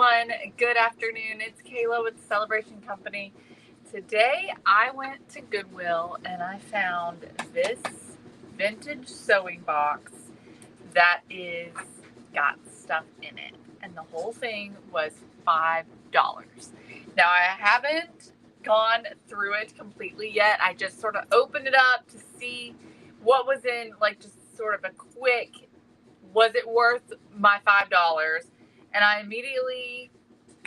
everyone. Good afternoon. It's Kayla with the Celebration Company. Today I went to Goodwill and I found this vintage sewing box that is got stuff in it. And the whole thing was $5. Now I haven't gone through it completely yet. I just sort of opened it up to see what was in, like just sort of a quick, was it worth my $5? And I immediately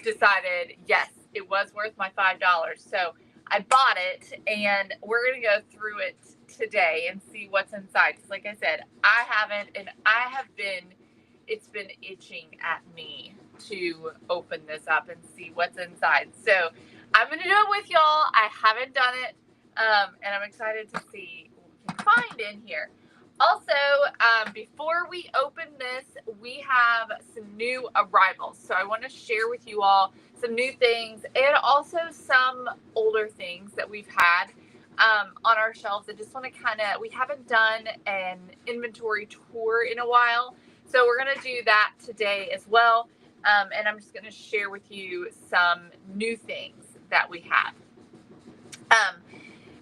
decided, yes, it was worth my $5. So I bought it and we're going to go through it today and see what's inside. Because like I said, I haven't, and it's been itching at me to open this up and see what's inside. So I'm going to do it with y'all. I haven't done it. And I'm excited to see what we can find in here. Also, before we open this, we have some new arrivals. So I want to share with you all some new things and also some older things that we've had on our shelves. I just want to we haven't done an inventory tour in a while. So we're going to do that today as well. And I'm just going to share with you some new things that we have.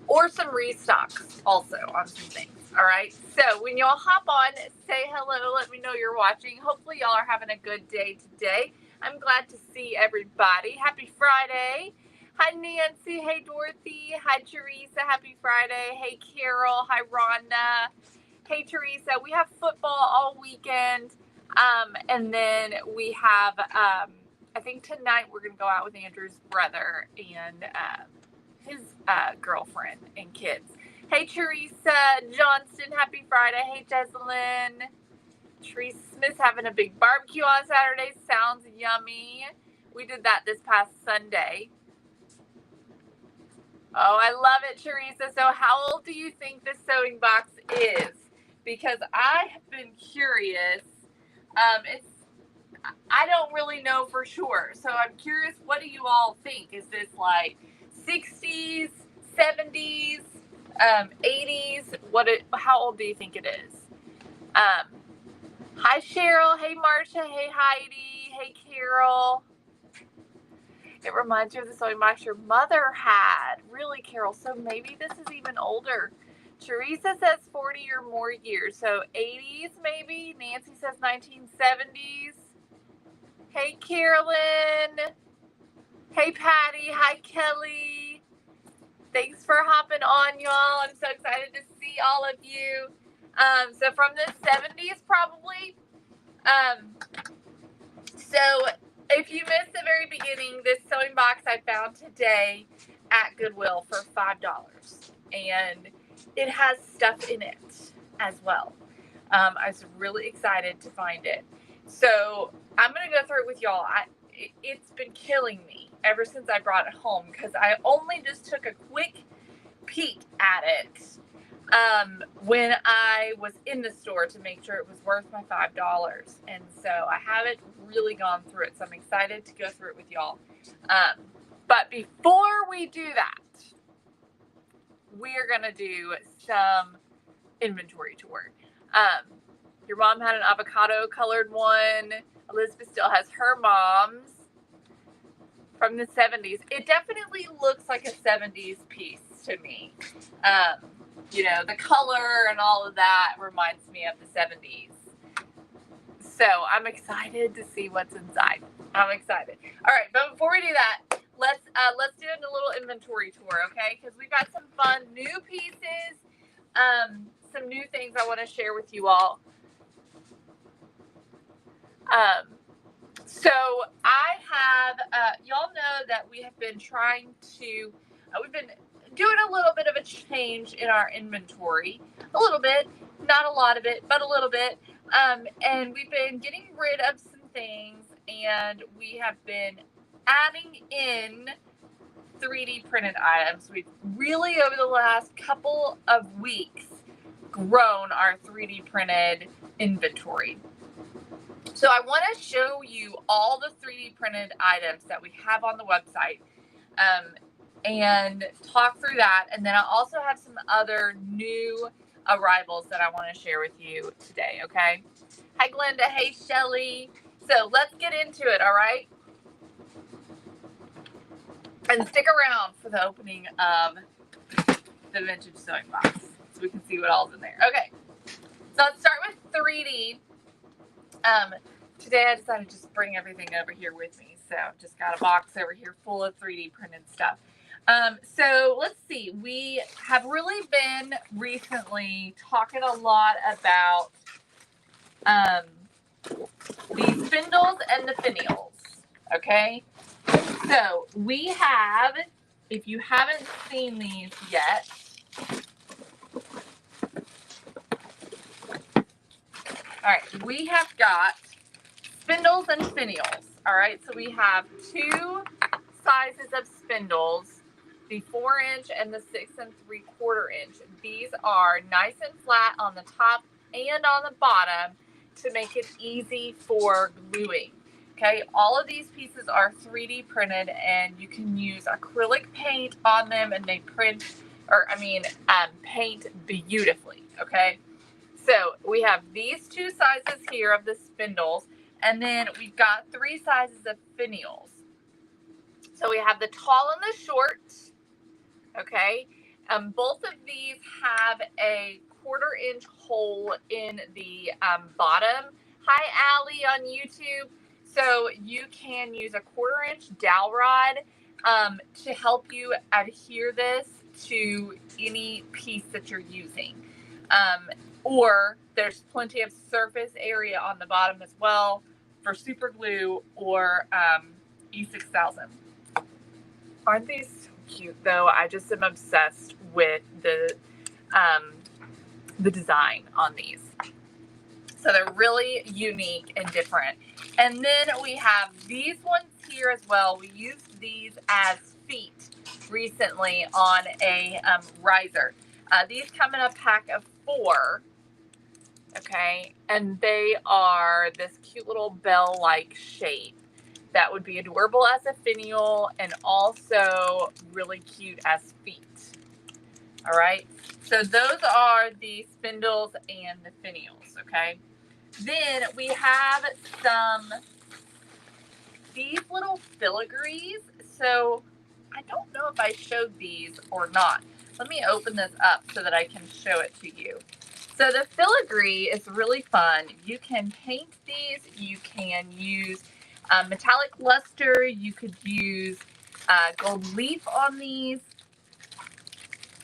Or some restocks also on some things. All right. So when y'all hop on, say hello. Let me know you're watching. Hopefully y'all are having a good day today. I'm glad to see everybody. Happy Friday. Hi, Nancy. Hey, Dorothy. Hi, Teresa. Happy Friday. Hey, Carol. Hi, Rhonda. Hey, Teresa. We have football all weekend. And then we have, I think tonight we're going to go out with Andrew's brother and his girlfriend and kids. Hey, Teresa Johnston, happy Friday. Hey, Jessalyn. Teresa Smith's having a big barbecue on Saturday. Sounds yummy. We did that this past Sunday. Oh, I love it, Teresa. So how old do you think this sewing box is? Because I have been curious. I don't really know for sure. So I'm curious, what do you all think? Is this like 60s, 70s, 80s? How old do you think it is? Hi, Cheryl. Hey, Marcia. Hey, Heidi. Hey, Carol. It reminds you of the sewing box your mother had. Really, Carol? So maybe this is even older. Teresa says 40 or more years. So 80s maybe. Nancy says 1970s. Hey, Carolyn. Hey, Patty. Hi, Kelly. Thanks for hopping on, y'all. I'm so excited to see all of you. So from the 70s, probably. So if you missed the very beginning, this sewing box I found today at Goodwill for $5. And it has stuff in it as well. I was really excited to find it. So I'm going to go through it with y'all. It's been killing me ever since I brought it home because I only just took a quick peek at it when I was in the store to make sure it was worth my $5. And so I haven't really gone through it. So I'm excited to go through it with y'all. But before we do that, we are going to do some inventory tour. Your mom had an avocado colored one. Elizabeth still has her mom's from the 70s. It definitely looks like a 70s piece to me. The color and all of that reminds me of the 70s. So I'm excited to see what's inside. I'm excited. All right, but before we do that, let's do a little inventory tour, okay? Because we've got some fun new pieces, some new things I want to share with you all. So I have, y'all know that we have been trying to, we've been doing a little bit of a change in our inventory. A little bit, not a lot of it, but a little bit. And we've been getting rid of some things, and we have been adding in 3D printed items. We've really, over the last couple of weeks, grown our 3D printed inventory. So I want to show you all the 3D printed items that we have on the website and talk through that. And then I also have some other new arrivals that I want to share with you today, okay? Hi, Glenda. Hey, Shelly. So let's get into it, all right? And stick around for the opening of the vintage sewing box so we can see what all's in there. Okay, so let's start with 3D. Today I decided to just bring everything over here with me. So just got a box over here full of 3D printed stuff. So let's see. We have really been recently talking a lot about the spindles and the finials. Okay, so we have, if you haven't seen these yet, all right, we have got spindles and finials. All right, so we have two sizes of spindles, the 4-inch and the 6 3/4 inch. These are nice and flat on the top and on the bottom to make it easy for gluing. Okay, all of these pieces are 3D printed, and you can use acrylic paint on them, and they paint beautifully. Okay. So we have these two sizes here of the spindles, and then we've got 3 sizes of finials. So we have the tall and the short, okay? Both of these have a 1/4 inch hole in the bottom. Hi, Allie on YouTube. So you can use a 1/4 inch dowel rod to help you adhere this to any piece that you're using. Or there's plenty of surface area on the bottom as well for super glue or E6000. Aren't these so cute though? I just am obsessed with the design on these. So they're really unique and different. And then we have these ones here as well. We used these as feet recently on a riser. These come in a pack of 4. Okay, and they are this cute little bell-like shape that would be adorable as a finial and also really cute as feet. All right, so those are the spindles and the finials. Okay, then we have these little filigrees. So I don't know if I showed these or not. Let me open this up so that I can show it to you. So the filigree is really fun. You can paint these. You can use metallic luster. You could use gold leaf on these.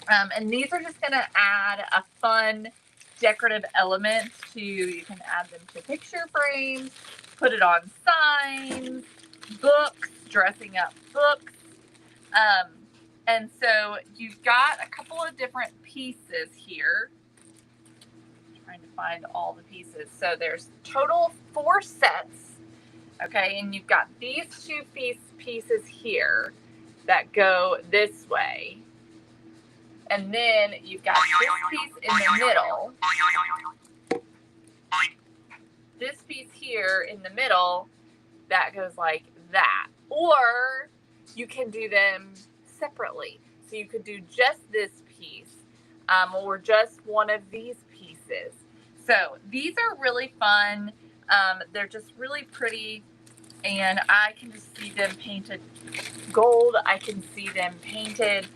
And these are just going to add a fun decorative element to, you can add them to picture frames, put it on signs, books, dressing up books. And so you've got a couple of different pieces here. Trying to find all the pieces. So there's total 4 sets. Okay, and you've got these 2 pieces here that go this way. And then you've got this piece in the middle. This piece here in the middle that goes like that. Or you can do them separately. So you could do just this piece or just one of these pieces. So these are really fun. They're just really pretty, and I can just see them painted gold. I can see them painted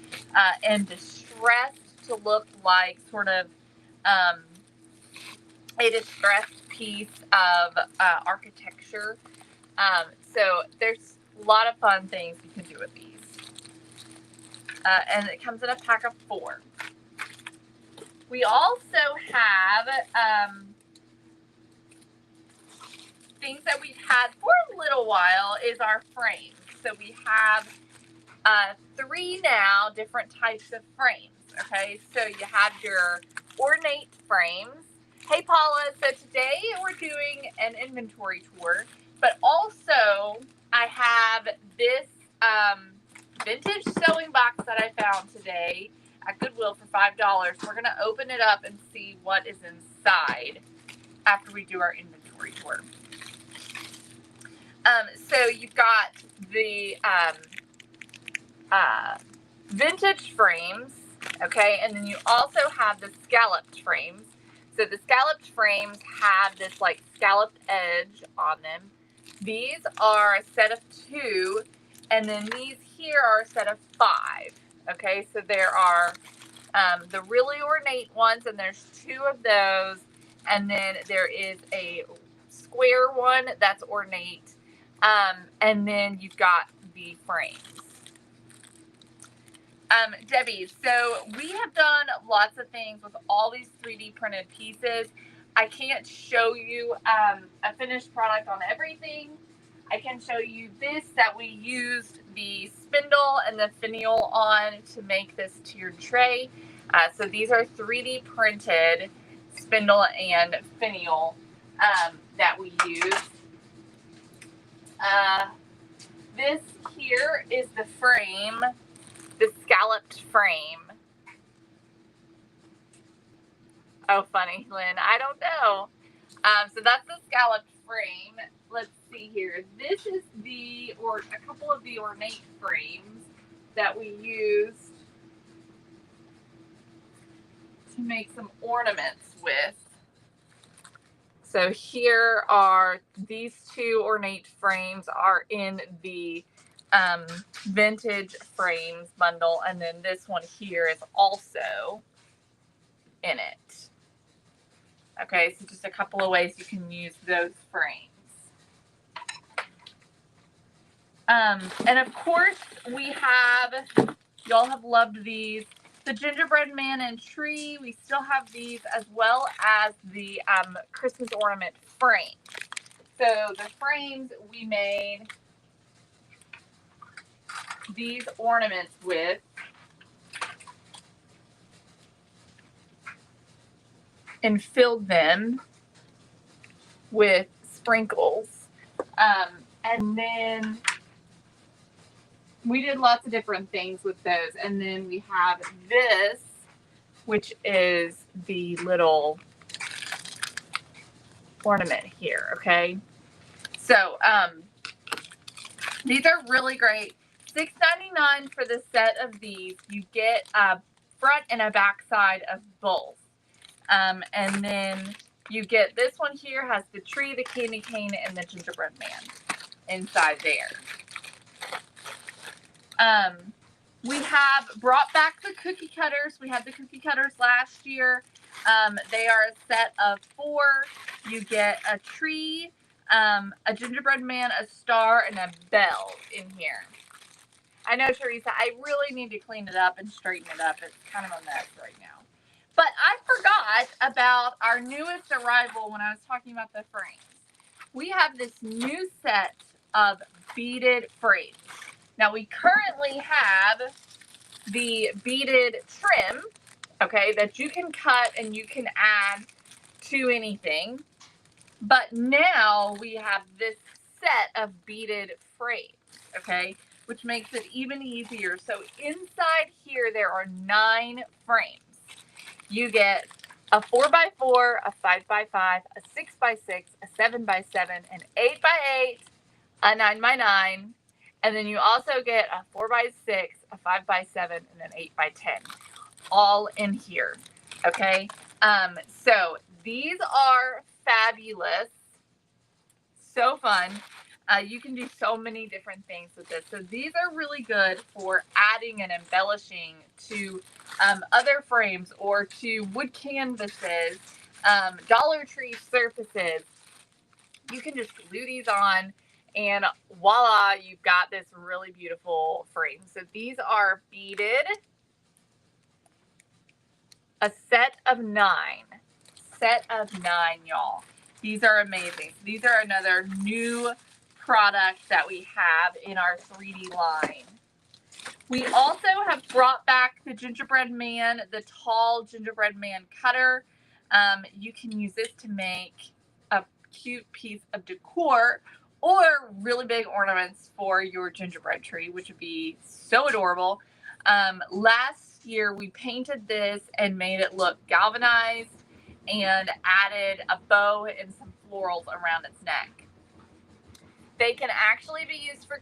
and distressed to look like sort of a distressed piece of architecture. So there's a lot of fun things you can do with these. And it comes in a pack of 4. We also have things that we've had for a little while is our frames. So we have 3 now different types of frames. Okay, so you have your ornate frames. Hey Paula, so today we're doing an inventory tour, but also I have this vintage sewing box that I found today at Goodwill for $5. We're going to open it up and see what is inside after we do our inventory tour. So you've got the vintage frames, okay, and then you also have the scalloped frames. So the scalloped frames have this like scalloped edge on them. These are a set of 2, and then these here are a set of 5. Okay, so there are the really ornate ones, and there's 2 of those, and then there is a square one that's ornate, and then you've got the frames. Debbie, so we have done lots of things with all these 3D printed pieces. I can't show you a finished product on everything. I can show you this that we used the spindle and the finial on to make this tiered tray. So these are 3D printed spindle and finial that we use. This here is the frame, the scalloped frame. Oh, funny, Lynn. I don't know. So that's the scalloped frame. Let's see here. This is a couple of the ornate frames that we used to make some ornaments with. So here are these 2 ornate frames are in the vintage frames bundle, and then this one here is also in it. Okay, so just a couple of ways you can use those frames. And of course we have, y'all have loved these, the gingerbread man and tree. We still have these, as well as the Christmas ornament frame. So the frames we made these ornaments with. And filled them with sprinkles. And then we did lots of different things with those. And then we have this, which is the little ornament here, okay? So these are really great. $6.99 for the set of these. You get a front and a back side of both. And then you get this one here, has the tree, the candy cane, and the gingerbread man inside there. We have brought back the cookie cutters. We had the cookie cutters last year. They are a set of 4. You get a tree, a gingerbread man, a star, and a bell in here. I know, Teresa, I really need to clean it up and straighten it up. It's kind of a mess right now. But I forgot about our newest arrival when I was talking about the frames. We have this new set of beaded frames. Now, we currently have the beaded trim, okay, that you can cut and you can add to anything. But now we have this set of beaded frames, okay, which makes it even easier. So inside here, there are 9 frames. You get a 4x4, a 5x5, a 6x6, a 7x7, an 8x8, a 9x9, and then you also get a 4x6, a 5x7, and an 8x10, all in here, okay? So these are fabulous, so fun. You can do so many different things with this. So these are really good for adding and embellishing to other frames or to wood canvases, Dollar Tree surfaces. You can just glue these on and voila, you've got this really beautiful frame. So these are beaded, a set of 9. Set of 9, y'all. These are amazing. These are another new product that we have in our 3D line. We also have brought back the gingerbread man, the tall gingerbread man cutter. You can use this to make a cute piece of decor or really big ornaments for your gingerbread tree, which would be so adorable. Last year we painted this and made it look galvanized and added a bow and some florals around its neck. They can actually be used for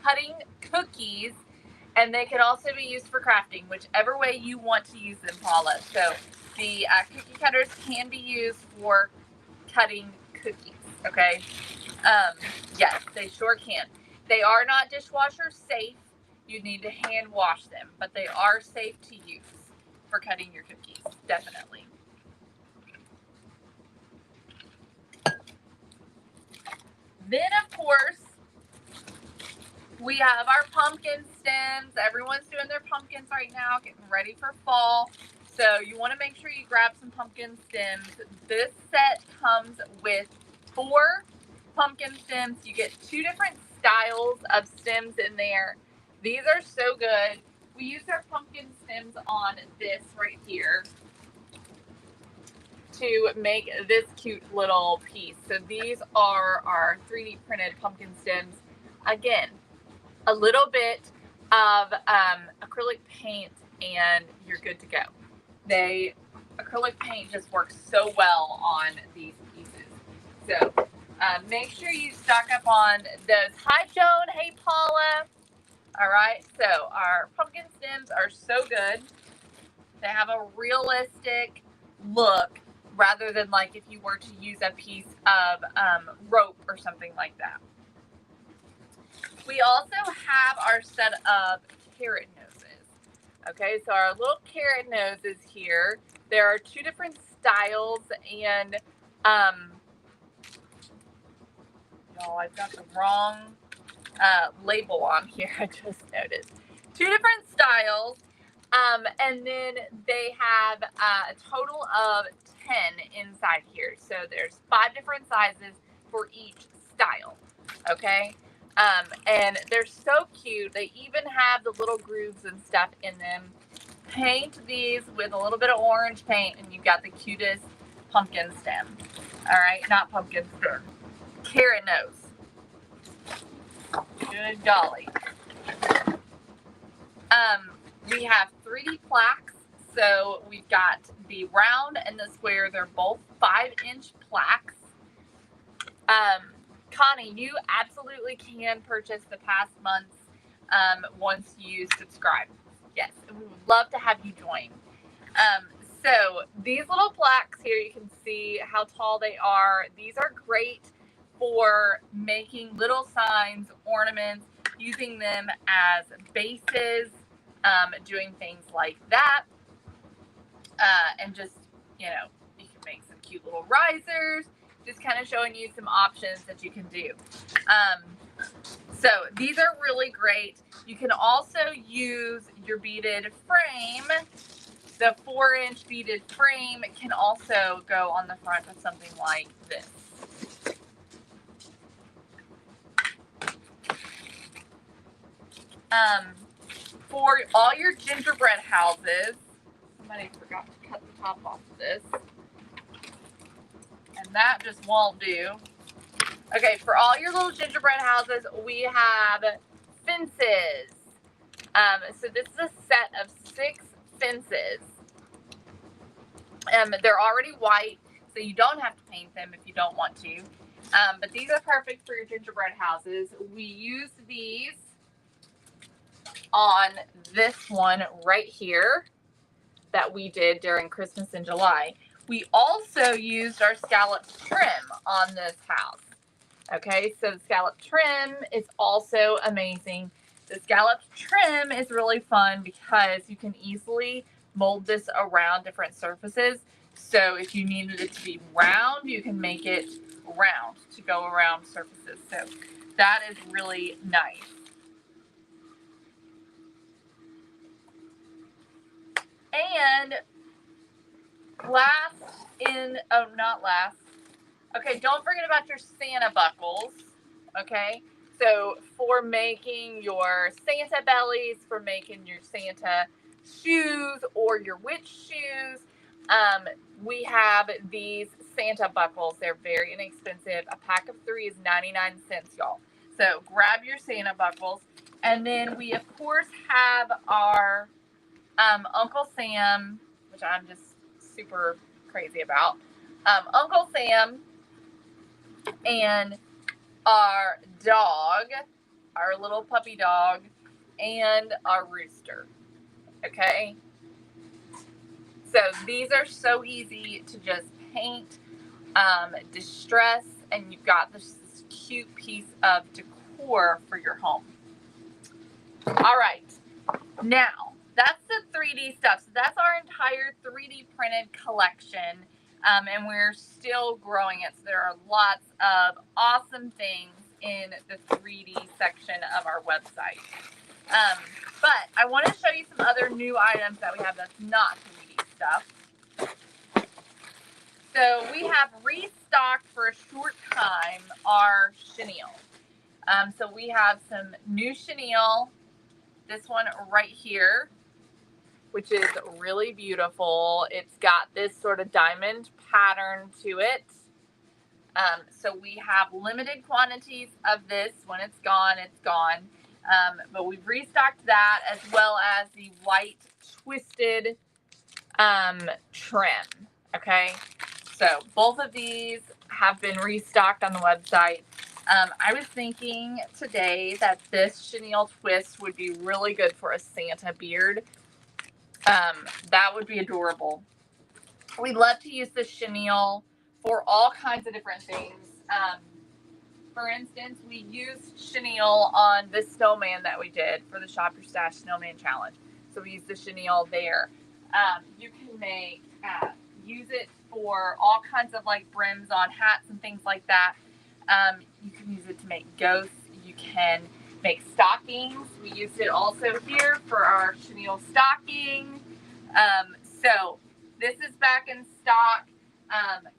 cutting cookies, and they can also be used for crafting, whichever way you want to use them, Paula. So the cookie cutters can be used for cutting cookies, okay? Yes, they sure can. They are not dishwasher safe. You need to hand wash them, but they are safe to use for cutting your cookies, definitely. Then, of course, we have our pumpkin stems. Everyone's doing their pumpkins right now, getting ready for fall. So you want to make sure you grab some pumpkin stems. This set comes with 4 pumpkin stems. You get 2 different styles of stems in there. These are so good. We use our pumpkin stems on this right here to make this cute little piece. So these are our 3D printed pumpkin stems. Again, a little bit of acrylic paint and you're good to go. Acrylic paint just works so well on these pieces. So make sure you stock up on those. Hi Joan, hey Paula. All right, so our pumpkin stems are so good. They have a realistic look rather than like if you were to use a piece of rope or something like that. We also have our set of carrot noses. Okay, so our little carrot noses here. There are 2 different styles, and no, I've got the wrong label on here. I just noticed 2 different styles, and then they have a total of 10 inside here. So there's 5 different sizes for each style. Okay. And they're so cute. They even have the little grooves and stuff in them. Paint these with a little bit of orange paint and you've got the cutest pumpkin stem. All right, not pumpkin stem. Carrot nose. Good golly. We have 3D plaques. So we've got the round and the square. They're both 5-inch plaques. Connie, you absolutely can purchase the past months once you subscribe. Yes, we would love to have you join. So these little plaques here, you can see how tall they are. These are great for making little signs, ornaments, using them as bases, doing things like that. And just, you know, you can make some cute little risers. Just kind of showing you some options that you can do. So these are really great. You can also use your beaded frame. The 4-inch beaded frame can also go on the front of something like this. For all your gingerbread houses, somebody forgot to cut the top off of this. And that just won't do. Okay, for all your little gingerbread houses, we have fences. So this is a set of 6 fences. They're already white, so you don't have to paint them if you don't want to. But these are perfect for your gingerbread houses. We use these on this one right here that we did during Christmas in July. We also used our scalloped trim on this house. Okay, so the scalloped trim is also amazing. The scalloped trim is really fun because you can easily mold this around different surfaces. So if you needed it to be round, you can make it round to go around surfaces. So that is really nice. And okay, don't forget about your Santa buckles, okay? So for making your Santa bellies, for making your Santa shoes or your witch shoes, we have these Santa buckles. They're very inexpensive. A pack of 3 is 99 cents, y'all. So grab your Santa buckles. And then we, of course, have our Uncle Sam, which I'm just super crazy about. Uncle Sam and our dog, our little puppy dog, and our rooster. Okay? So these are so easy to just paint, distress, and you've got this cute piece of decor decor for your home. All right, now that's the 3D stuff. So that's our entire 3D printed collection, and we're still growing it. So there are lots of awesome things in the 3D section of our website. But I want to show you some other new items that we have that's not 3D stuff. So we have restocked for a short time our chenille. So we have some new chenille. This one right here, which is really beautiful. It's got this sort of diamond pattern to it. So we have limited quantities of this. When it's gone, it's gone. But we've restocked that, as well as the white twisted trim. Okay, so both of these have been restocked on the website. I was thinking today that this chenille twist would be really good for a Santa beard. That would be adorable. We love to use the chenille for all kinds of different things. For instance, we used chenille on this snowman that we did for the Shop Your Stash Snowman Challenge. So we used the chenille there. You can use it for all kinds of like brims on hats and things like that. You can use it to make ghosts. You can make stockings. We used it also here for our chenille stocking. So this is back in stock.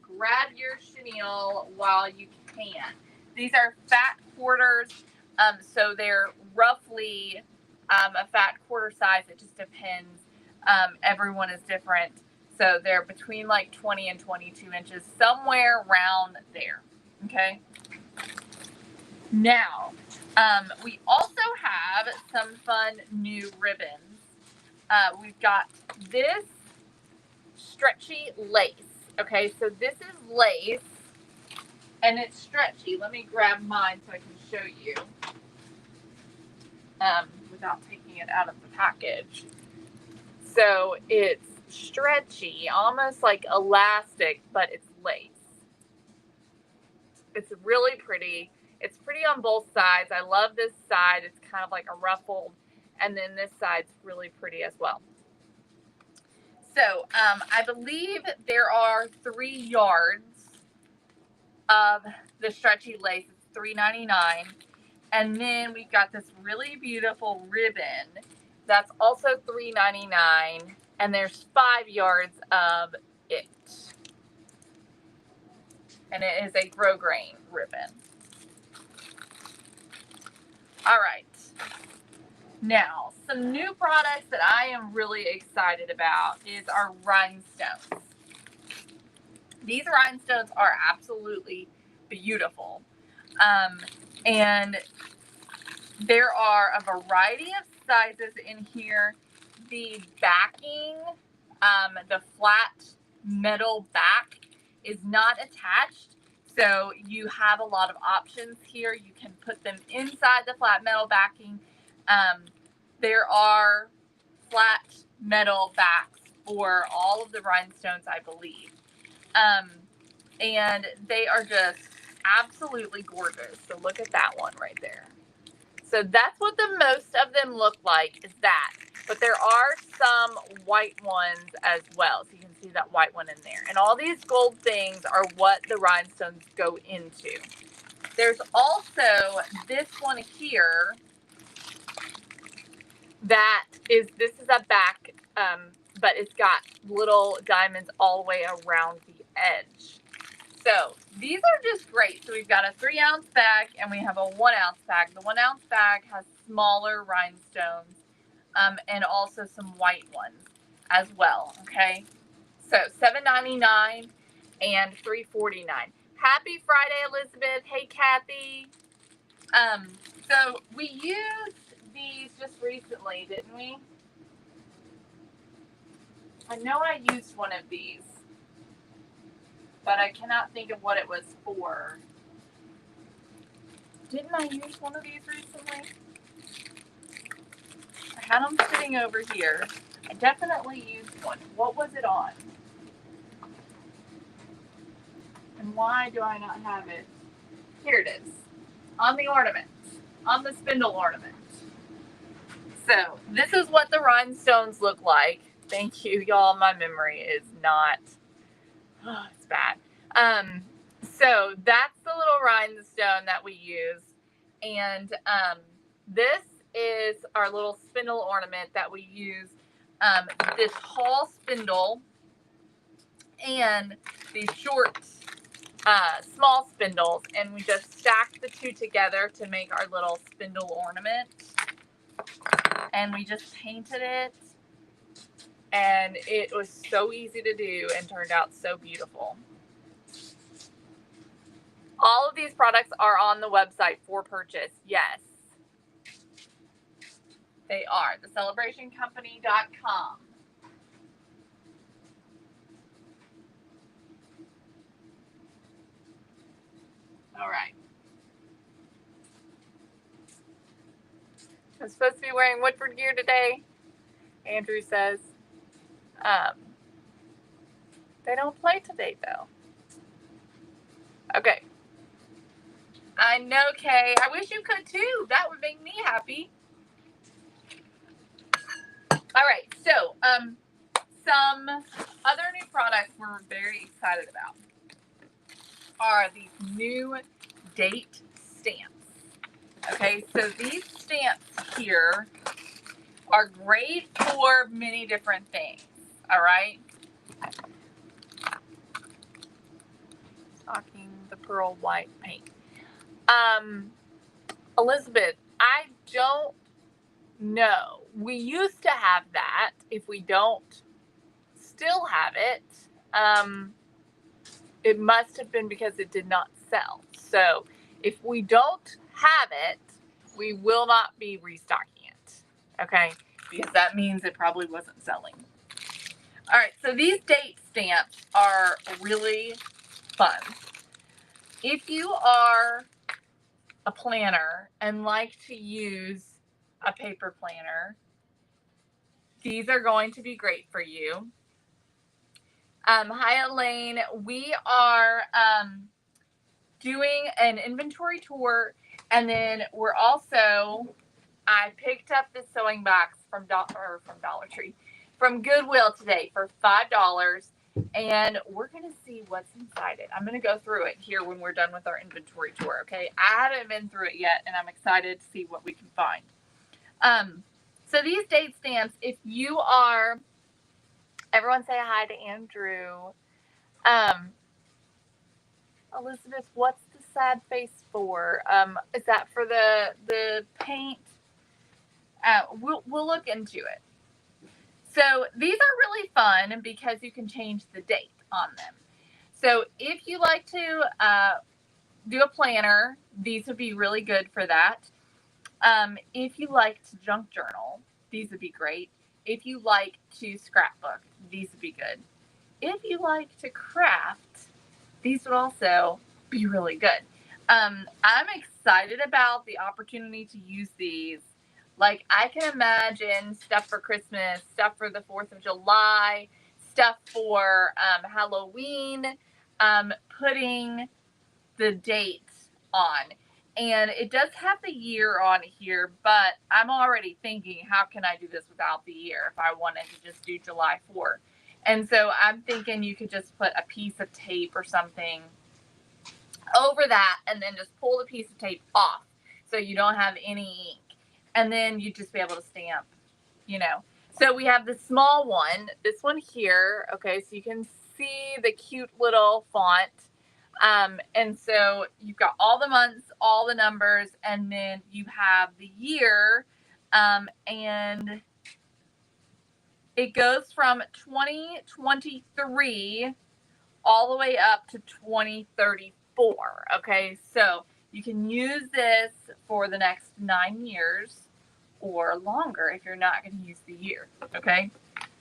Grab your chenille while you can. These are fat quarters, so they're roughly a fat quarter size. It just depends. Everyone is different. So they're between like 20 and 22 inches, somewhere around there. Okay. Now, we also have some fun new ribbons. We've got this stretchy lace. Okay, so this is lace and it's stretchy. Let me grab mine so I can show you without taking it out of the package. So it's stretchy, almost like elastic, but it's lace. It's really pretty. It's pretty on both sides. I love this side. It's kind of like a ruffled, and then this side's really pretty as well. So I believe there are 3 yards of the stretchy lace. It's $3.99. And then we've got this really beautiful ribbon that's also $3.99. And there's 5 yards of it. And it is a grosgrain ribbon. All right. Now, some new products that I am really excited about is our rhinestones. These rhinestones are absolutely beautiful. And there are a variety of sizes in here. The backing, the flat metal back is not attached. So you have a lot of options here. You can put them inside the flat metal backing. There are flat metal backs for all of the rhinestones, I believe. And they are just absolutely gorgeous. So look at that one right there. So that's what the most of them look like, is that. But there are some white ones as well. So you can see that white one in there. And all these gold things are what the rhinestones go into. There's also this one here that is, this is a back, but it's got little diamonds all the way around the edge. So these are just great. So we've got a 3-ounce bag and we have a 1-ounce bag. The 1-ounce bag has smaller rhinestones and also some white ones as well. Okay, so $7.99 and $3.49. Happy Friday, Elizabeth. Hey, Kathy. So we used these just recently, didn't we? I know I used one of these, but I cannot think of what it was for. Didn't I use one of these recently? I had them sitting over here. I definitely used one. What was it on? And why do I not have it? Here it is. On the ornaments. on the spindle ornament. So this is what the rhinestones look like. Thank you, y'all. My memory is not, oh, it's bad. So that's the little rhinestone that we use. And this is our little spindle ornament that we use. This tall spindle and these short, small spindles. And we just stack the two together to make our little spindle ornament. And we just painted it. And it was so easy to do and turned out so beautiful. All of these products are on the website for purchase. Yes, they are. thecelebrationcompany.com. All right. I'm supposed to be wearing Woodford gear today, Andrew says. They don't play today, though. Okay. I know, Kay. I wish you could, too. That would make me happy. All right. So, some other new products we're very excited about are these new date stamps. Okay, so these stamps here are great for many different things. All right. Talking the pearl white paint. Elizabeth, I don't know. We used to have that. If we don't still have it, it must have been because it did not sell. So if we don't have it, we will not be restocking it. Okay, because that means it probably wasn't selling. All right, so these date stamps are really fun. If you are a planner and like to use a paper planner, these are going to be great for you. Hi, Elaine. We are doing an inventory tour, and then we're also, I picked up this sewing box from Dollar Tree, from Goodwill today for $5, and we're going to see what's inside it. I'm going to go through it here when we're done with our inventory tour, okay? I haven't been through it yet, and I'm excited to see what we can find. So these date stamps, if you are, everyone say hi to Andrew. Elizabeth, what's the sad face for? Is that for the paint? We'll look into it. So these are really fun because you can change the date on them. So if you like to do a planner, these would be really good for that. If you like to junk journal, these would be great. If you like to scrapbook, these would be good. If you like to craft, these would also be really good. I'm excited about the opportunity to use these. Like, I can imagine stuff for Christmas, stuff for the 4th of July, stuff for Halloween, putting the date on. And it does have the year on here, but I'm already thinking, how can I do this without the year if I wanted to just do July 4th? And so I'm thinking you could just put a piece of tape or something over that and then just pull the piece of tape off so you don't have any ink. And then you just be able to stamp, you know. So we have the small one, this one here, okay, so you can see the cute little font. And so you've got all the months, all the numbers, and then you have the year, and it goes from 2023 all the way up to 2034. Okay, so you can use this for the next 9 years or longer if you're not going to use the year. Okay,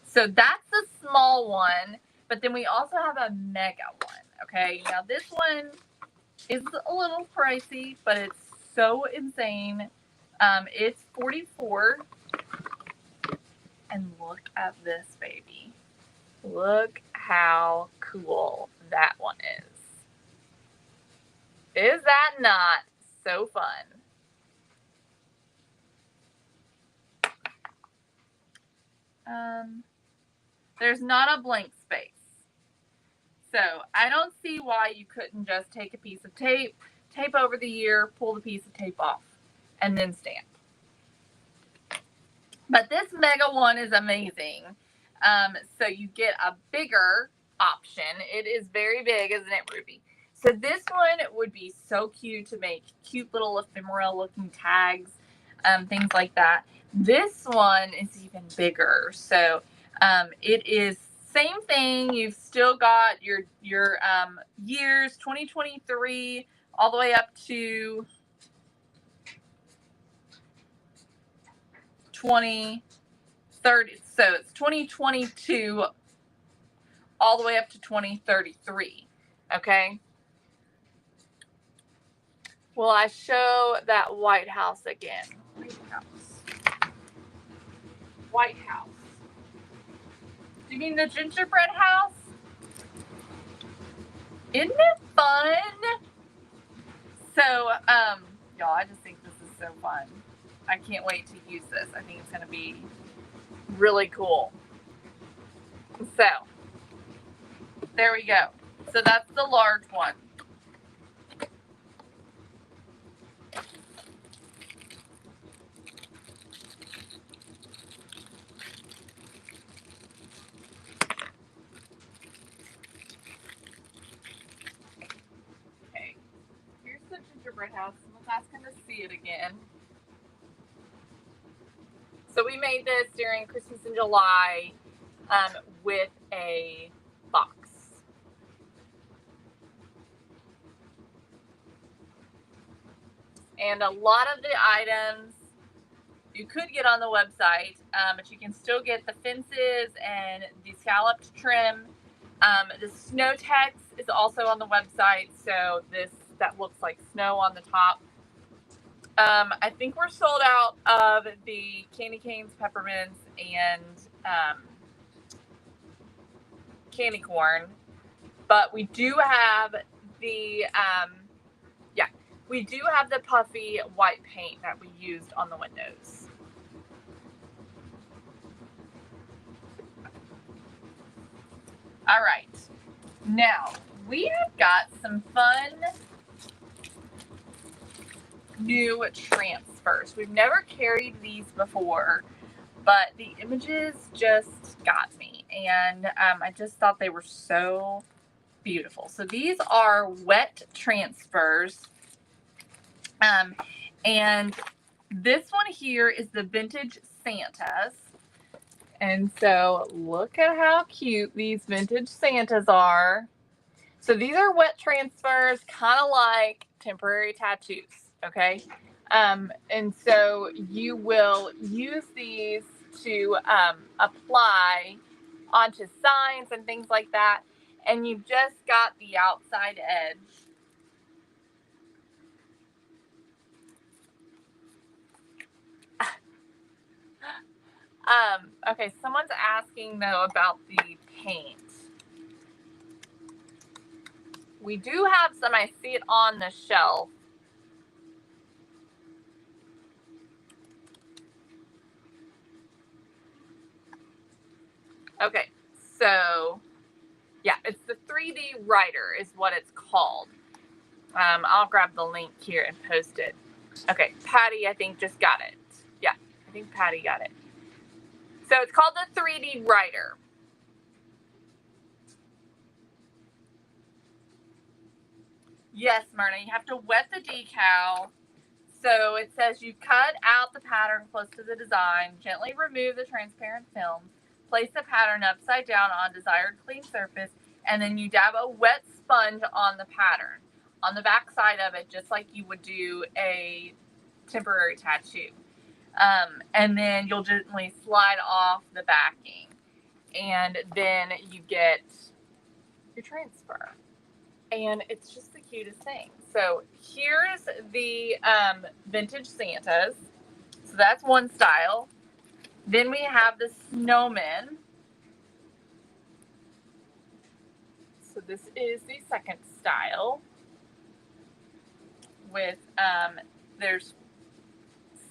so that's the small one, but then we also have a mega one. Okay, now this one is a little pricey, but it's so insane. It's $44. And look at this baby. Look how cool that one is. Is that not so fun? There's not a blank space. So I don't see why you couldn't just take a piece of tape, tape over the year, pull the piece of tape off, and then stamp. But this mega one is amazing. So you get a bigger option. It is very big, isn't it, Ruby? So this one would be so cute to make cute little ephemeral looking tags, things like that. This one is even bigger. So it is same thing. You've still got your years 2023 all the way up to 2030. So it's 2022 all the way up to 2033. Okay. Will I show that White House again? White House. White House. Do you mean the gingerbread house? Isn't it fun? So, y'all, I just think this is so fun. I can't wait to use this. I think it's going to be really cool. So, there we go. So that's the large one. Okay, here's the gingerbread house. Let's ask him to see it again. So we made this during Christmas in July with a box. And a lot of the items you could get on the website, but you can still get the fences and the scalloped trim. The snow text is also on the website, so that looks like snow on the top. I think we're sold out of the candy canes, peppermints, and candy corn, but we do have the we do have the puffy white paint that we used on the windows. All right, now we have got some fun new transfers. We've never carried these before, but the images just got me, and I just thought they were so beautiful. So these are wet transfers, and this one here is the vintage Santas. And so look at how cute these vintage Santas are. So these are wet transfers, kind of like temporary tattoos, okay? And so you will use these to apply onto signs and things like that. And you've just got the outside edge. Okay, someone's asking though about the paint. We do have some, I see it on the shelf. Okay, so yeah, it's the 3D writer is what it's called. I'll grab the link here and post it. Okay, Patty, I think, just got it. Yeah, I think Patty got it. So it's called the 3D writer. Yes, Myrna, you have to wet the decal. So it says you cut out the pattern close to the design, gently remove the transparent film, place the pattern upside down on desired clean surface, and then you dab a wet sponge on the pattern, on the back side of it, just like you would do a temporary tattoo. And then you'll gently slide off the backing, and then you get your transfer. And it's just the cutest thing. So here's the vintage Santas. So that's one style. Then we have the snowmen. So this is the second style. With there's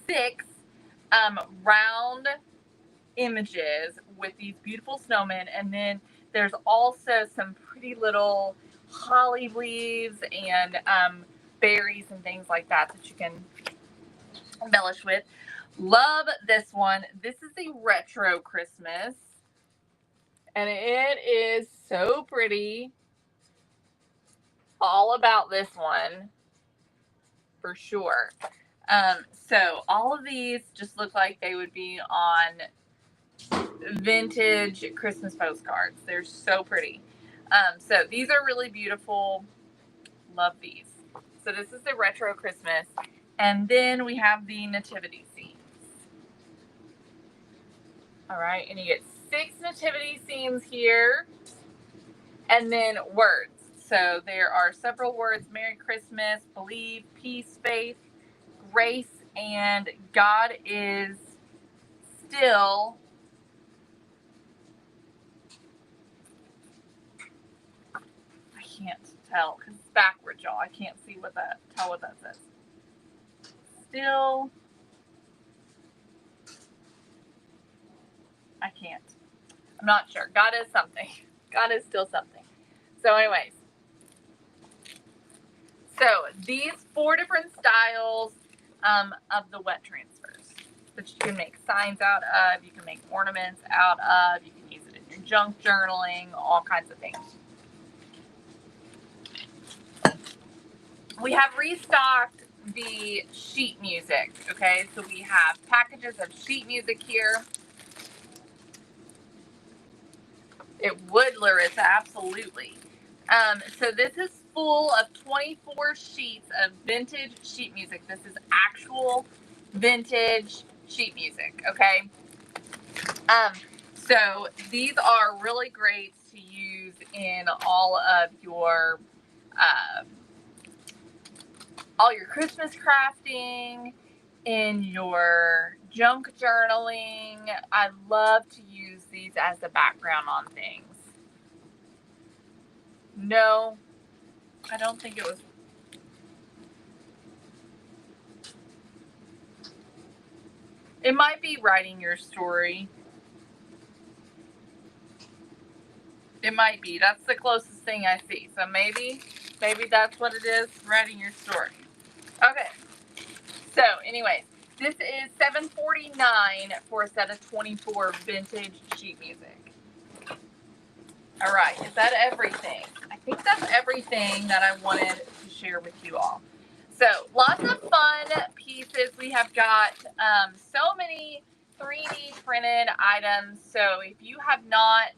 6 round images with these beautiful snowmen, and then there's also some pretty little holly leaves and berries and things like that that you can embellish with. Love this one. This is the retro Christmas, and it is so pretty. All about this one for sure. So all of these just look like they would be on vintage Christmas postcards. They're so pretty. So these are really beautiful. Love these. So this is the retro Christmas. And then we have the nativity scenes. All right, and you get 6 nativity scenes here. And then words. So there are several words: Merry Christmas, believe, peace, faith, grace, and God is still. I can't tell because it's backwards, y'all. I can't see tell what that says. Still. I can't. I'm not sure. God is something. God is still something. So anyways. So these 4 different styles of the wet transfers that you can make signs out of, you can make ornaments out of, you can use it in your junk journaling, all kinds of things. We have restocked the sheet music, okay? So we have packages of sheet music here. It would, Larissa, absolutely. So this is full of 24 sheets of vintage sheet music. This is actual vintage sheet music, okay? So these are really great to use in all your Christmas crafting, in your junk journaling. I love to use these as a background on things. No, I don't think it was. It might be writing your story. It might be. That's the closest thing I see. So maybe that's what it is, writing your story. Okay. So anyways, this is $7.49 for a set of 24 vintage sheet music. All right. Is that everything? I think that's everything that I wanted to share with you all. So lots of fun pieces. We have got so many 3D printed items. So if you have not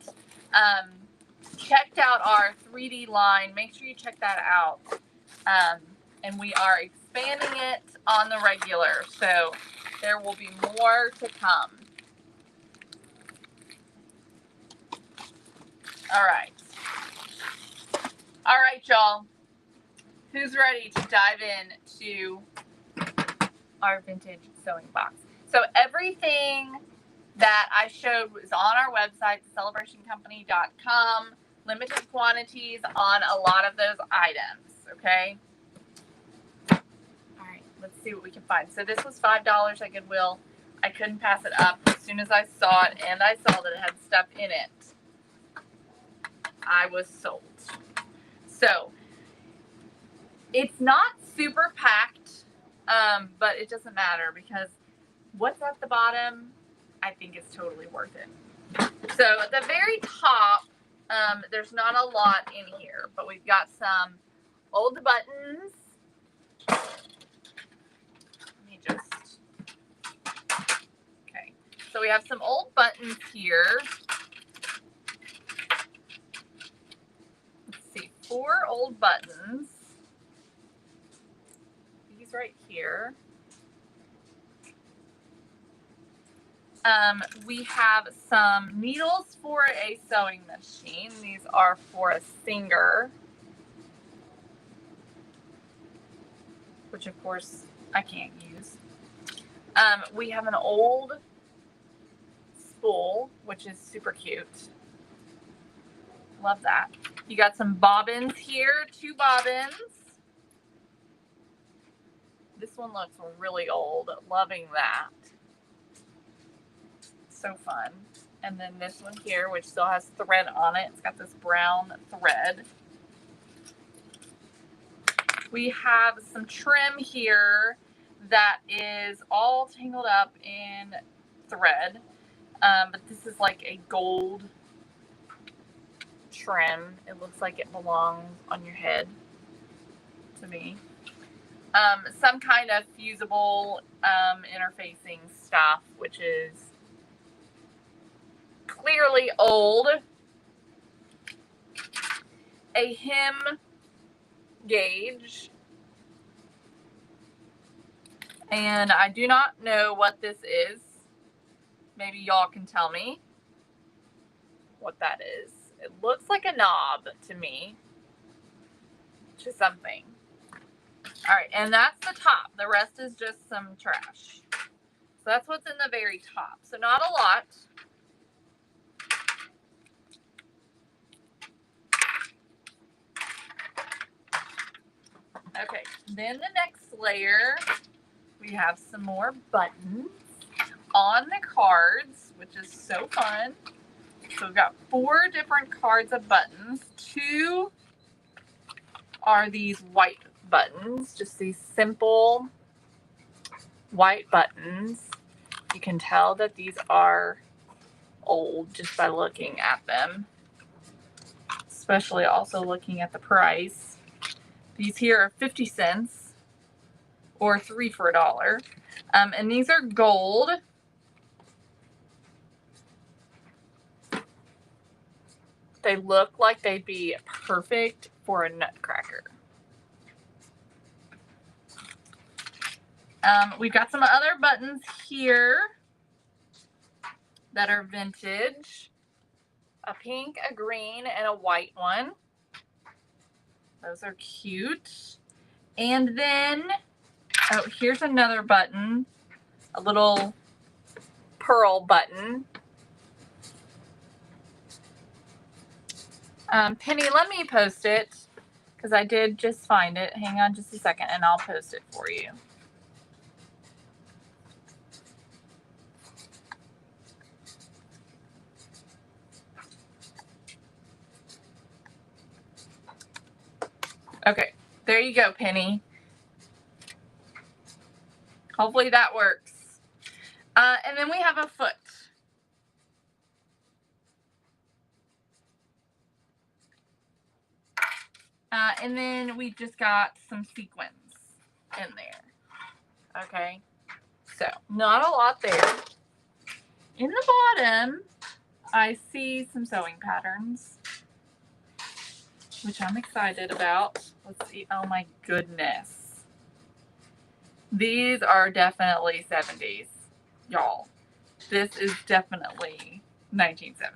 checked out our 3D line, make sure you check that out. And we are expanding it on the regular. So there will be more to come. All right. All right, y'all. Who's ready to dive into our vintage sewing box? So everything that I showed was on our website, celebrationcompany.com. Limited quantities on a lot of those items, okay? All right, let's see what we can find. So this was $5 at Goodwill. I couldn't pass it up. As soon as I saw it and I saw that it had stuff in it, I was sold. So it's not super packed, but it doesn't matter because what's at the bottom, I think is totally worth it. So at the very top, there's not a lot in here, but we've got some old buttons. Let me just, okay. So we have some old buttons here. Let's see, 4 old buttons. These right here. We have some needles for a sewing machine. These are for a Singer, which of course I can't use. We have an old spool, which is super cute. Love that. You got some bobbins here, 2 bobbins. This one looks really old. Loving that. So fun. And then this one here, which still has thread on it. It's got this brown thread. We have some trim here that is all tangled up in thread. But this is like a gold trim. It looks like it belongs on your head to me. Some kind of fusible interfacing stuff, which is clearly old. A hem gauge. And I do not know what this is. Maybe y'all can tell me what that is. It looks like a knob to me. To something. Alright, and that's the top. The rest is just some trash. So that's what's in the very top. So not a lot. Okay, then the next layer, we have some more buttons on the cards, which is so fun. So we've got 4 different cards of buttons. 2 are these white buttons, just these simple white buttons. You can tell that these are old just by looking at them, especially also looking at the price. These here are 50 cents or 3 for $1. And these are gold. They look like they'd be perfect for a nutcracker. We've got some other buttons here that are vintage. A pink, a green, and a white one. Those are cute. And then, oh, here's another button. A little pearl button. Penny, let me post it because I did just find it. Hang on just a second and I'll post it for you. Okay, there you go, Penny. Hopefully that works. And then we have a foot. And then we just got some sequins in there. Okay, so not a lot there. In the bottom, I see some sewing patterns, which I'm excited about. Let's see. Oh my goodness. These are definitely 70s, y'all. This is definitely 1970s.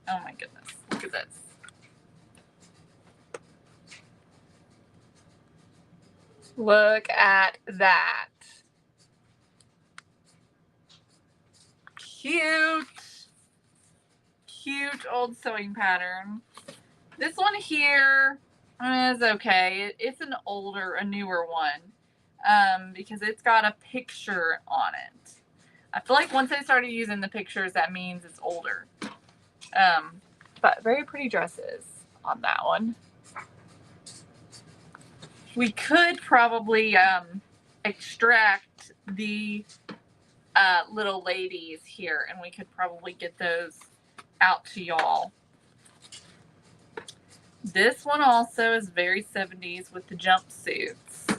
Oh my goodness. Look at this. Look at that. Cute. Cute old sewing pattern. This one here is okay. It's an older, a newer one because it's got a picture on it. I feel like once I started using the pictures, that means it's older. But very pretty dresses on that one. We could probably extract the little ladies here, and we could probably get those out to y'all. This one also is very 70s with the jumpsuits.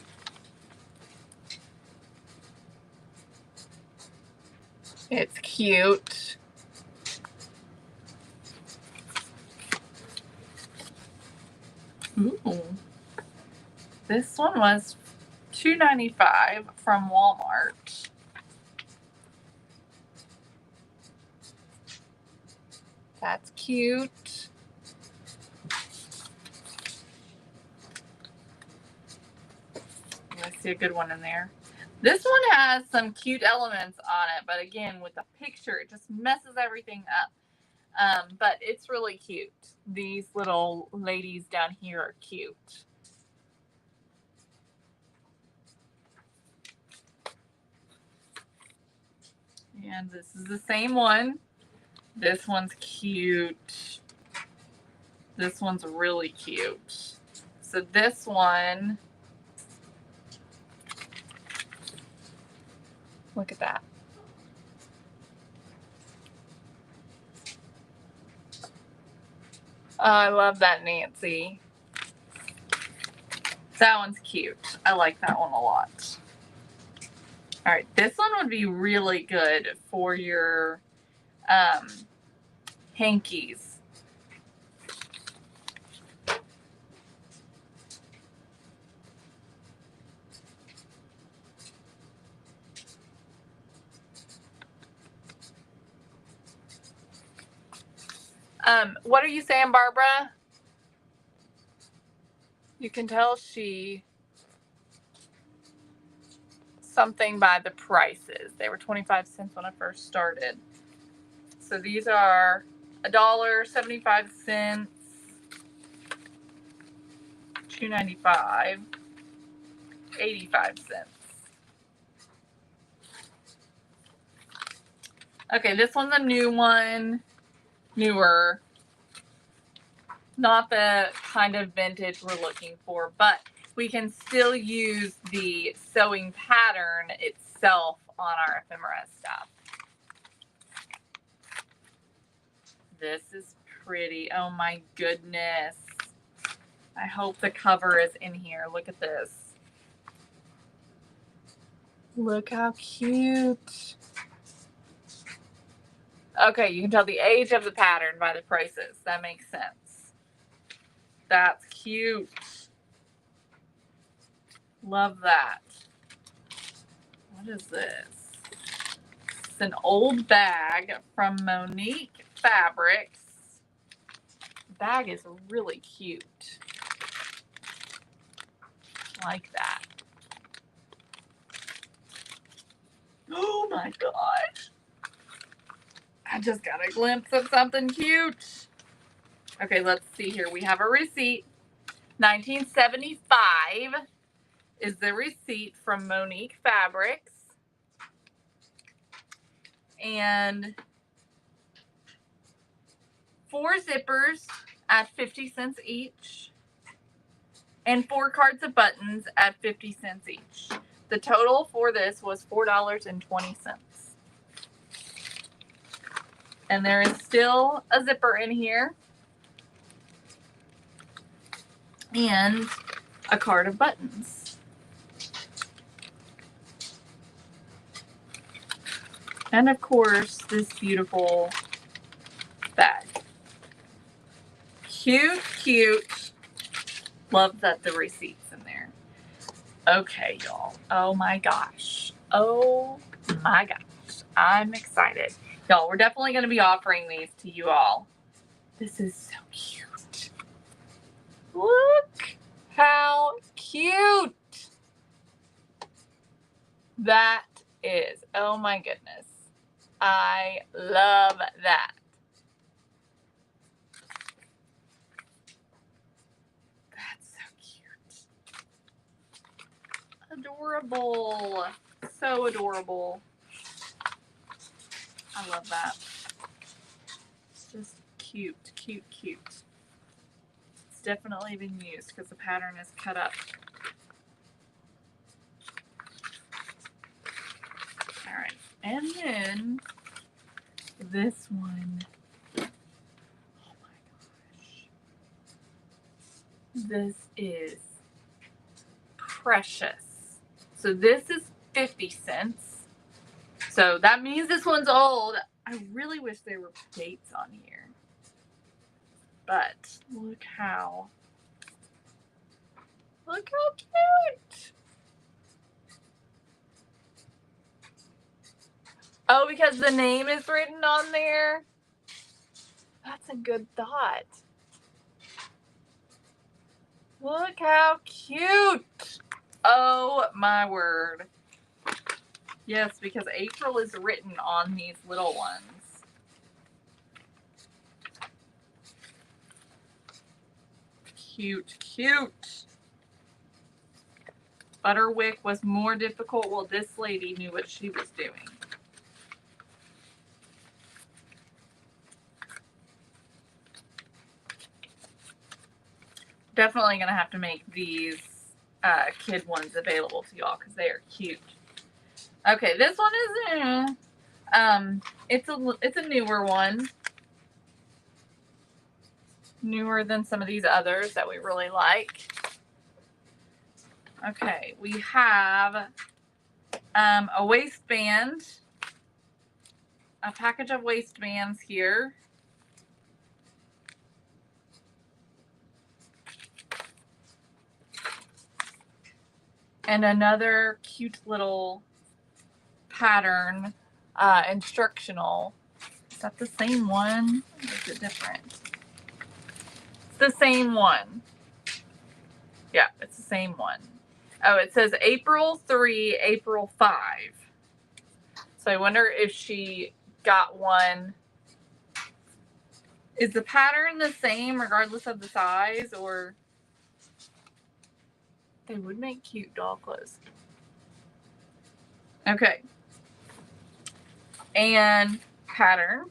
It's cute. Ooh. This one was $2.95 from Walmart. That's cute. I see a good one in there. This one has some cute elements on it, but again, with the picture, it just messes everything up. But it's really cute. These little ladies down here are cute. And this is the same one. This one's cute. This one's really cute. So this one, look at that. Oh, I love that, Nancy. That one's cute. I like that one a lot. All right, this one would be really good for your hankies. What are you saying, Barbara? You can tell she something by the prices. They were 25 cents when I first started. So these are $1.75, $2.95, 85 cents. Okay, this one's a new one, newer. Not the kind of vintage we're looking for, but we can still use the sewing pattern itself on our ephemera stuff. This is pretty. Oh my goodness. I hope the cover is in here. Look at this. Look how cute. Okay, you can tell the age of the pattern by the prices. That makes sense. That's cute. Love that. What is this? It's an old bag from Monique Fabrics. The bag is really cute. Like that. Oh my gosh. I just got a glimpse of something cute. Okay, let's see here. We have a receipt. 1975 is the receipt from Monique Fabrics. And 4 zippers at 50 cents each. And 4 cards of buttons at 50 cents each. The total for this was $4.20. And there is still a zipper in here. And a card of buttons. And of course, this beautiful bag. Cute, cute. Love that the receipt's in there. Okay, y'all. Oh my gosh. Oh my gosh. I'm excited. Y'all, we're definitely going to be offering these to you all. This is so cute. Look how cute that is. Oh my goodness. I love that. That's so cute. Adorable. So adorable. I love that. It's just cute, cute, cute. It's definitely been used because the pattern is cut up. All right. And then this one. Oh my gosh. This is precious. So this is 50 cents. So that means this one's old. I really wish there were dates on here. But look how cute. Oh, because the name is written on there? That's a good thought. Look how cute. Oh my word. Yes, because April is written on these little ones. Cute, cute. Butterwick was more difficult. Well, this lady knew what she was doing. definitely going to have to make these kid ones available to y'all because they are cute. Okay, this one is it's a newer one. Newer than some of these others that we really like. Okay, we have a waistband. A package of waistbands here. And another cute little pattern, instructional. Is that the same one? Or is it different? It's the same one. Yeah, it's the same one. Oh, it says April 3, April 5. So I wonder if she got one. Is the pattern the same regardless of the size, or they would make cute doll clothes? Okay. And pattern.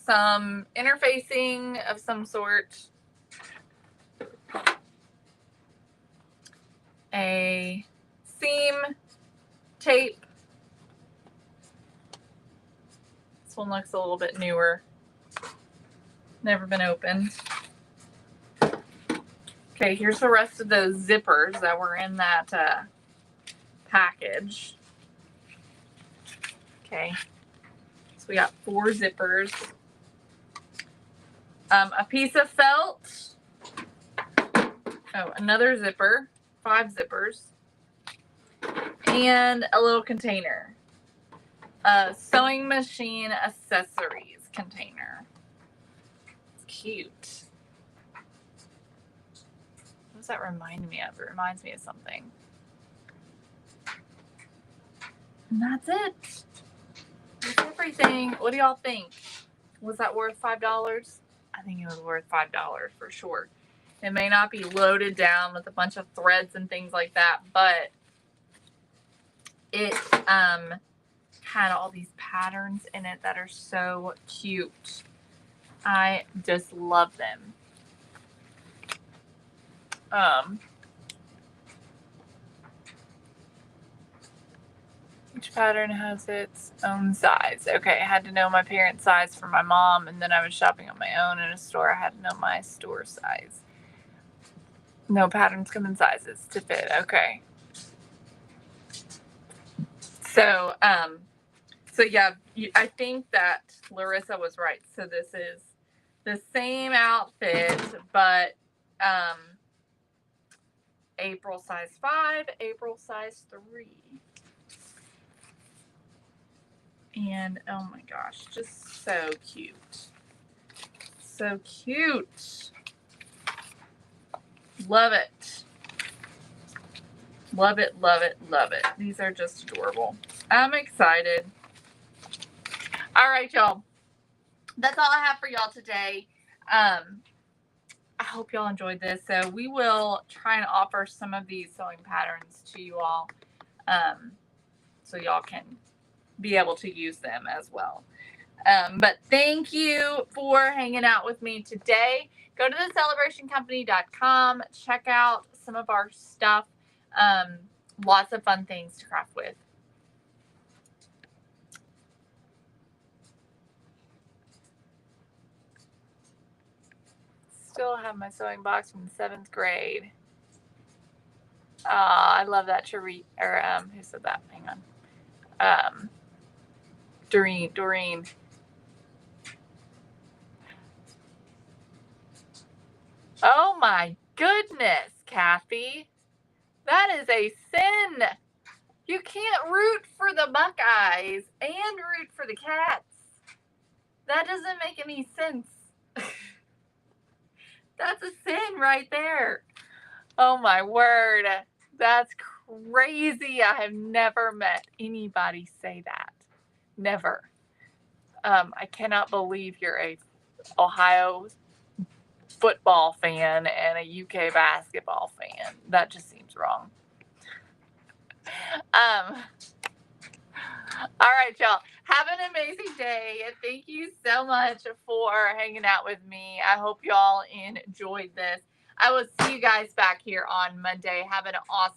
Some interfacing of some sort. A seam tape. This one looks a little bit newer. Never been opened. Okay, here's the rest of those zippers that were in that package. Okay, so we got 4 zippers. A piece of felt. Oh, another zipper. 5 zippers. And a little container. A sewing machine accessories container. It's cute. What does that remind me of? It reminds me of something. And that's it. That's everything. What do y'all think? Was that worth $5? I think it was worth $5 for sure. It may not be loaded down with a bunch of threads and things like that, but it had all these patterns in it that are so cute. I just love them. Each pattern has its own size. Okay, I had to know my parents' size for my mom, and then I was shopping on my own in a store. I had to know my store size. No patterns come in sizes to fit. Okay. So, so yeah, I think that Larissa was right. So this is the same outfit, but April size 5, April size 3. And oh my gosh, just so cute. So cute. Love it. Love it, love it, love it. These are just adorable. I'm excited. All right, y'all. That's all I have for y'all today. I hope y'all enjoyed this. So we will try and offer some of these sewing patterns to you all, so y'all can be able to use them as well. But thank you for hanging out with me today. Go to thecelebrationcompany.com. Check out some of our stuff. Lots of fun things to craft with. Still have my sewing box from the 7th grade. I love that. Who said that? Hang on. Doreen. Oh my goodness, Kathy. That is a sin. You can't root for the Buckeyes and root for the Cats. That doesn't make any sense. That's a sin right there. Oh my word. That's crazy. I have never met anybody say that. Never. I cannot believe you're a Ohio football fan and a UK basketball fan. That just seems wrong. Um, all right, y'all. Have an amazing day. And thank you so much for hanging out with me. I hope y'all enjoyed this. I will see you guys back here on Monday. Have an awesome